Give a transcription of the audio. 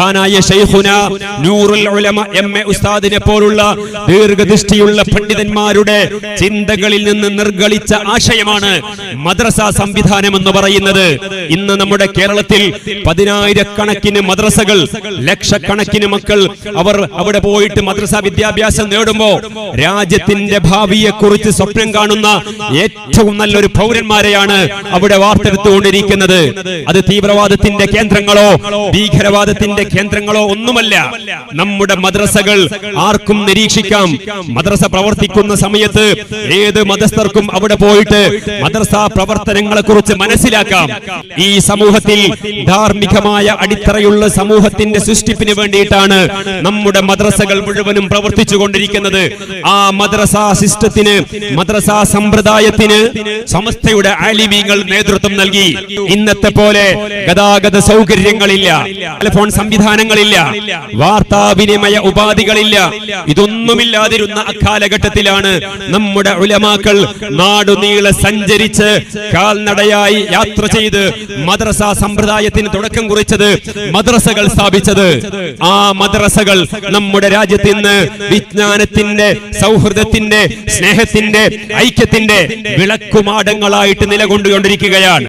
മഹാനായ ശൈഖുന നൂറുൽ ഉലമ എം.എ. ഉസ്താദിനെ പോലുള്ള ദീർഘദൃഷ്ടിയുള്ള പണ്ഡിതന്മാരുടെ ചിന്തകളിൽ നിന്ന് നിർഗളിച്ച ആശയമാണ് മദ്രസ സംവിധാനം എന്ന് പറയുന്നത്. ഇന്ന് നമ്മുടെ കേരളത്തിൽ 10,000-കണക്കിന് മദ്രസകൾ, ലക്ഷക്കണക്കിന് മക്കൾ അവർ അവിടെ പോയിട്ട് മദ്രസ വിദ്യാഭ്യാസം നേടുമ്പോൾ രാജ്യത്തിന്റെ ഭാവിയെ കുറിച്ച് സ്വപ്നം കാണുന്ന ഏറ്റവും നല്ലൊരു പൗരന്മാരെയാണ് അവിടെ വാർത്തെടുത്തുകൊണ്ടിരിക്കുന്നത്. അത് തീവ്രവാദത്തിന്റെ കേന്ദ്രങ്ങളോ ഭീകരവാദത്തിന്റെ കേന്ദ്രങ്ങളോ ഒന്നുമല്ല. നമ്മുടെ മദ്രസകൾ ആർക്കും നിരീക്ഷിക്കാം. മദ്രസ പ്രവർത്തിക്കുന്ന സമയത്ത് ഏത് മതസ്ഥർക്കും അവിടെ പോയിട്ട് മദ്രസ പ്രവർത്തനങ്ങളെ കുറിച്ച് മനസ്സിലാക്കാം. ഈ സമൂഹത്തിൽ ധാർമ്മികമായ അടിത്തറയുള്ള സമൂഹത്തിന്റെ സൃഷ്ടിപ്പിന് വേണ്ടിയിട്ടാണ് നമ്മുടെ മദ്രസകൾ മുഴുവനും പ്രവർത്തിച്ചു കൊണ്ടിരിക്കുന്നത്. ആ മദ്രസ സിസ്റ്റത്തിന്, മദ്രസ സമ്പ്രദായത്തിന് സമസ്തയുടെ ആലിമീങ്ങൾ നേതൃത്വം നൽകി. ഇന്നത്തെ പോലെ ഗതാഗത സൗകര്യങ്ങളില്ല, ടെലിഫോൺ സംവിധാനങ്ങളില്ല, വാർത്താവിനിമയ ഉപാധികളില്ല. ഇതൊന്നുമില്ലാതിരുന്ന അക്കാലഘട്ടത്തിലാണ് നമ്മുടെ ഉലമാക്കൾ നാടുനീളെ സഞ്ചരിച്ച് കാൽനടയായി യാത്ര ചെയ്ത് മദ്രസ സമ്പ്രദായത്തിന് തുടക്കം കുറിച്ചത്, മദ്രസകൾ സ്ഥാപിച്ചത്. ആ മദ്രസകൾ നമ്മുടെ രാജ്യത്ത് ഇന്ന് വിജ്ഞാനത്തിന്റെ, സൗഹൃദത്തിന്റെ, സ്നേഹത്തിന്റെ, ഐക്യത്തിന്റെ വിളക്കുമാടങ്ങളായിട്ട് നിലകൊണ്ടുകൊണ്ടിരിക്കുകയാണ്.